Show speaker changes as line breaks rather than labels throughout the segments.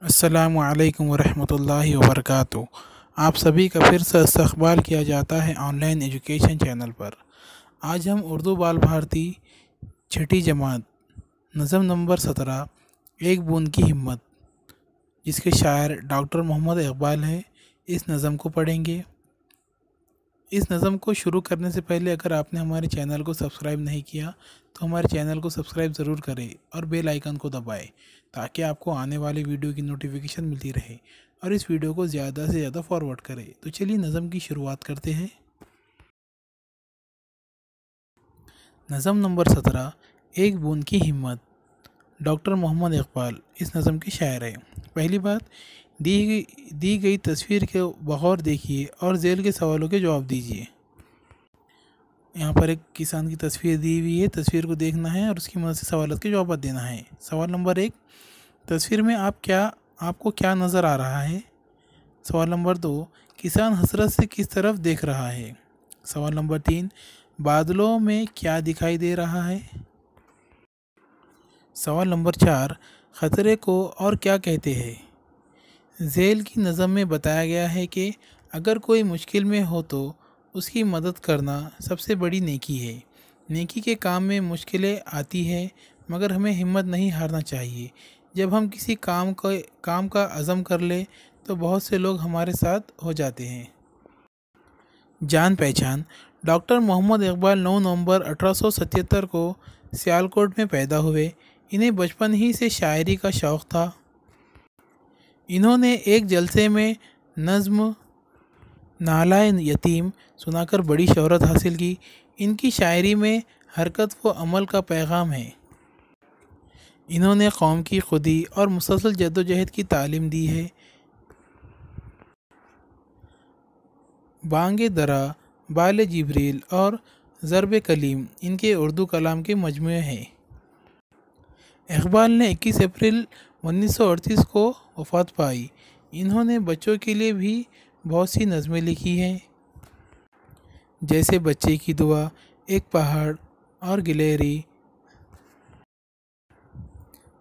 अस्सलामु अलैकुम वरहमतुल्लाहि वबरकातुहू। आप सभी का फिर से इस्तक़बाल किया जाता है ऑनलाइन एजुकेशन चैनल पर। आज हम उर्दू बाल भारती छठी जमात नज़म नंबर 17 एक बूंद की हिम्मत, जिसके शायर डॉक्टर मोहम्मद इकबाल है, इस नज़म को पढ़ेंगे। इस नज़म को शुरू करने से पहले अगर आपने हमारे चैनल को सब्सक्राइब नहीं किया तो हमारे चैनल को सब्सक्राइब ज़रूर करें और बेल आइकन को दबाएं ताकि आपको आने वाले वीडियो की नोटिफिकेशन मिलती रहे, और इस वीडियो को ज़्यादा से ज़्यादा फॉरवर्ड करें। तो चलिए नज़म की शुरुआत करते हैं। नज़म नंबर 17 एक बूंद की हिम्मत, डॉक्टर मोहम्मद इकबाल इस नज़म के शायर हैं। पहली बात, दी गई तस्वीर को बगौर देखिए और ज़ेल के सवालों के जवाब दीजिए। यहाँ पर एक किसान की तस्वीर दी हुई है, तस्वीर को देखना है और उसकी मदद से सवालों के जवाब देना है। सवाल नंबर 1, तस्वीर में आपको क्या नज़र आ रहा है। सवाल नंबर 2, किसान हसरत से किस तरफ देख रहा है। सवाल नंबर 3, बादलों में क्या दिखाई दे रहा है। सवाल नंबर 4, ख़तरे को और क्या कहते हैं। झेल की नज़म में बताया गया है कि अगर कोई मुश्किल में हो तो उसकी मदद करना सबसे बड़ी नेकी है। नेकी के काम में मुश्किलें आती है, मगर हमें हिम्मत नहीं हारना चाहिए। जब हम किसी काम का अज़म कर ले तो बहुत से लोग हमारे साथ हो जाते हैं। जान पहचान, डॉक्टर मोहम्मद इकबाल 9 नवंबर 1877 को सियालकोट में पैदा हुए। इन्हें बचपन ही से शायरी का शौक़ था। इन्होंने एक जलसे में नज़्म नालाए यतीम सुनाकर बड़ी शोहरत हासिल की। इनकी शायरी में हरकत व अमल का पैगाम है। इन्होंने कौम की खुदी और मुसलसल जद्दोजहद की तालीम दी है। बांगे दरा, बाले जिब्रील और ज़रब कलीम इनके उर्दू कलाम के मजमूए हैं। इकबाल ने 21 अप्रैल 1938 को वफ़ात पाई। इन्होंने बच्चों के लिए भी बहुत सी नज़में लिखी हैं, जैसे बच्चे की दुआ, एक पहाड़ और गिलहरी,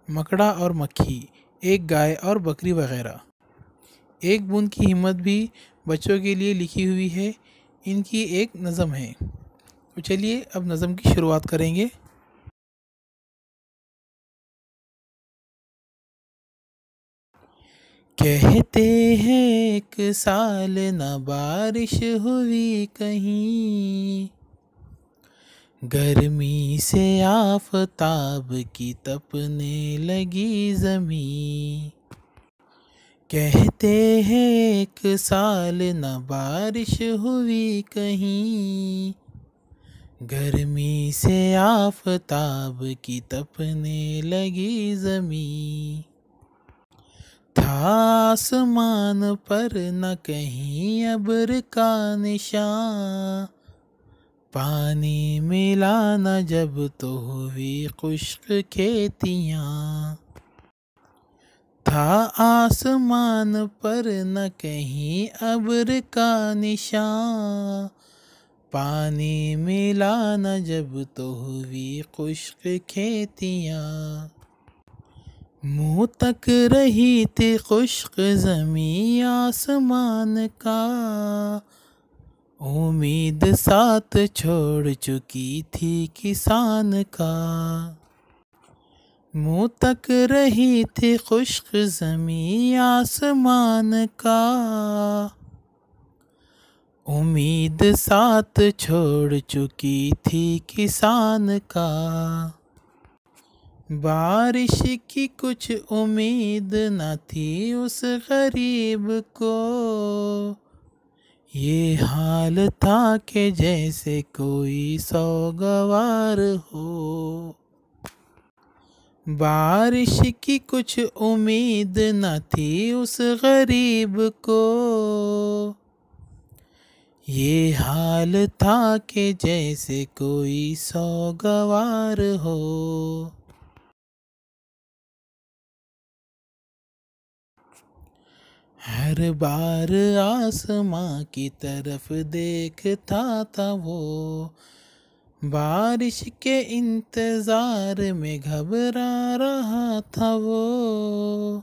मकड़ा और मक्खी, एक गाय और बकरी वगैरह। एक बूंद की हिम्मत भी बच्चों के लिए लिखी हुई है, इनकी एक नज़म है। तो चलिए अब नज़म की शुरुआत करेंगे। कहते हैं एक साल न बारिश हुई कहीं, गर्मी से आफताब की तपने लगी ज़मीं। कहते हैं एक साल न बारिश हुई कहीं, गर्मी से आफताब की तपने लगी ज़मीं। था आसमान पर न कहीं अब्र का निशान, पानी मिला न जब तो हुई खुश्क खेतियाँ। था आसमान पर न कहीं अब्र का निशान, पानी मिला न जब तो हुई खुश्क खेतियाँ। मुँह तक रही थी खुश्क ज़मीं आसमान का, उम्मीद साथ छोड़ चुकी थी किसान का। मुँह तक रही थी खुश्क ज़मीं आसमान का, उम्मीद साथ छोड़ चुकी थी किसान का। बारिश की कुछ उम्मीद न थी उस गरीब को, ये हाल था कि जैसे कोई सौगवार हो। बारिश की कुछ उम्मीद न थी उस गरीब को, ये हाल था कि जैसे कोई सौगवार हो। हर बार आसमां की तरफ देखता था वो, बारिश के इंतज़ार में घबरा रहा था वो।